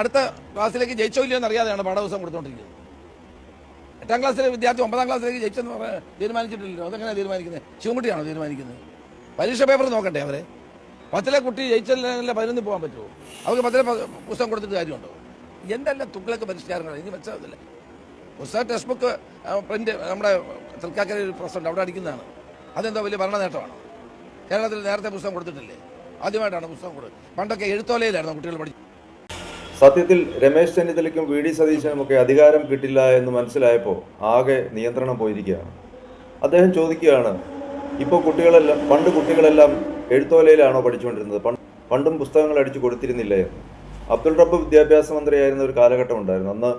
അടുത്ത ക്ലാസ്സിലേക്ക് ജയിച്ചോ ഇല്ലയോ എന്നറിയാതെയാണ് പാഠപുസ്തകം കൊടുത്തുകൊണ്ടിരിക്കുന്നത്. 8ാം ക്ലാസ്സിലെ വിദ്യാർത്ഥി 9ാം ക്ലാസ്സിലേക്ക് ജയിച്ചെന്ന് തീരുമാനിച്ചിട്ടില്ലല്ലോ. അതെങ്ങനെ തീരുമാനിക്കുന്നത്? ശിവൻകുട്ടിയാണോ തീരുമാനിക്കുന്നത്? പരീക്ഷ പേപ്പർ നോക്കട്ടെ അവരെ. 10ലെ കുട്ടി ജയിച്ചല്ലേ 11 പോകാൻ പറ്റുമോ? അവർക്ക് 10ലെ പുസ്തകം കൊടുത്തിട്ട് കാര്യമുണ്ടോ? എന്തെല്ലാം തുക്കളൊക്കെ പരിഷ്കാരങ്ങൾ ഇനി വെച്ചതല്ല. പുസ്തക ടെക്സ്റ്റ് ബുക്ക് പ്രിന്റ് നമ്മുടെ തൃക്കാക്കര ഒരു പ്രശ്നമുണ്ട്, അവിടെ അടിക്കുന്നതാണ്. അതെന്തോ വലിയ ഭരണ നേട്ടമാണ്. കേരളത്തിൽ നേരത്തെ പുസ്തകം കൊടുത്തിട്ടില്ലേ? ആദ്യമായിട്ടാണ് പുസ്തകം കൊടുത്തത്. പണ്ടൊക്കെ എഴുത്തോലയിലായിരുന്നു കുട്ടികൾ പഠിച്ചത്. സത്യത്തിൽ രമേശ് ചെന്നിത്തലയ്ക്കും വി ഡി സതീശനുമൊക്കെ അധികാരം കിട്ടില്ല എന്ന് മനസ്സിലായപ്പോൾ ആകെ നിയന്ത്രണം പോയിരിക്കുകയാണ്. അദ്ദേഹം ചോദിക്കുകയാണ്, ഇപ്പോൾ പണ്ട് കുട്ടികളെല്ലാം എഴുത്തോലയിലാണോ പഠിച്ചുകൊണ്ടിരുന്നത്? പണ്ടും പുസ്തകങ്ങൾ അടിച്ചു കൊടുത്തിരുന്നില്ലേ എന്ന്. അബ്ദുൾ റബ്ബ് വിദ്യാഭ്യാസ മന്ത്രിയായിരുന്ന ഒരു കാലഘട്ടം ഉണ്ടായിരുന്നു. അന്ന്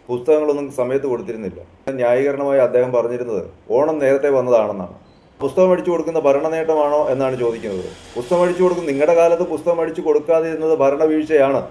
പുസ്തകങ്ങളൊന്നും സമയത്ത് കൊടുത്തിരുന്നില്ല. ന്യായീകരണമായി അദ്ദേഹം പറഞ്ഞിരുന്നത് ഓണം നേരത്തെ വന്നതാണെന്നാണ്. പുസ്തകം അടിച്ചു കൊടുക്കുന്ന ഭരണ നേട്ടമാണോ എന്നാണ് ചോദിക്കുന്നത്. പുസ്തകം അടിച്ചു കൊടുക്കുന്ന നിങ്ങളുടെ കാലത്ത് പുസ്തകം അടിച്ചു കൊടുക്കാതിരുന്നത് ഭരണവീഴ്ചയാണ്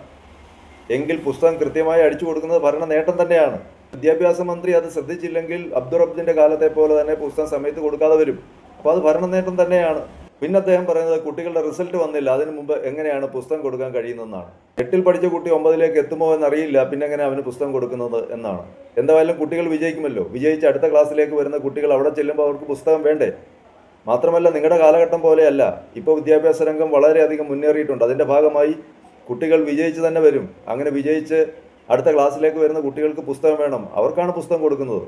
എങ്കിൽ പുസ്തകം കൃത്യമായി അടിച്ചു കൊടുക്കുന്നത് ഭരണ നേട്ടം തന്നെയാണ്. വിദ്യാഭ്യാസ മന്ത്രി അത് ശ്രദ്ധിച്ചില്ലെങ്കിൽ അബ്ദുൾ റബ്ബിന്റെ കാലത്തെ പോലെ തന്നെ പുസ്തകം സമയത്ത് കൊടുക്കാതെ വരും. അപ്പോൾ അത് ഭരണ നേട്ടം തന്നെയാണ്. പിന്നെ അദ്ദേഹം പറയുന്നത് കുട്ടികളുടെ റിസൾട്ട് വന്നില്ല, അതിനു മുമ്പ് എങ്ങനെയാണ് പുസ്തകം കൊടുക്കാൻ കഴിയുന്നതെന്നാണ്. 8ൽ പഠിച്ച കുട്ടി 9ലേക്ക് എത്തുമോ എന്നറിയില്ല, പിന്നെ എങ്ങനെ അവന് പുസ്തകം കൊടുക്കുന്നത് എന്നാണ്. എന്തായാലും കുട്ടികൾ വിജയിക്കുമല്ലോ. വിജയിച്ച് അടുത്ത ക്ലാസ്സിലേക്ക് വരുന്ന കുട്ടികൾ അവിടെ ചെല്ലുമ്പോൾ അവർക്ക് പുസ്തകം വേണ്ടേ? മാത്രമല്ല നിങ്ങളുടെ കാലഘട്ടം പോലെയല്ല. ഇപ്പോൾ വിദ്യാഭ്യാസ രംഗം വളരെയധികം മുന്നേറിയിട്ടുണ്ട്. അതിൻ്റെ ഭാഗമായി കുട്ടികൾ വിജയിച്ച് തന്നെ വരും. അങ്ങനെ വിജയിച്ച് അടുത്ത ക്ലാസ്സിലേക്ക് വരുന്ന കുട്ടികൾക്ക് പുസ്തകം വേണം. അവർക്കാണ് പുസ്തകം കൊടുക്കുന്നത്.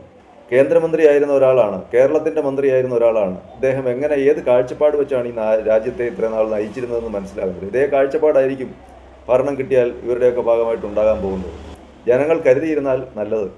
കേന്ദ്രമന്ത്രിയായിരുന്ന ഒരാളാണ്, കേരളത്തിൻ്റെ മന്ത്രിയായിരുന്ന ഒരാളാണ്. ഇദ്ദേഹം എങ്ങനെ ഏത് കാഴ്ചപ്പാട് വെച്ചാണ് ഈ രാജ്യത്തെ ഇത്ര നാൾ നയിച്ചിരുന്നതെന്ന് മനസ്സിലാകുന്നത്. ഇതേ കാഴ്ചപ്പാടായിരിക്കും ഭരണം കിട്ടിയാൽ ഇവരുടെയൊക്കെ ഭാഗമായിട്ട് ഉണ്ടാകാൻ പോകുന്നത്. ജനങ്ങൾ കരുതിയിരുന്നാൽ നല്ലത്.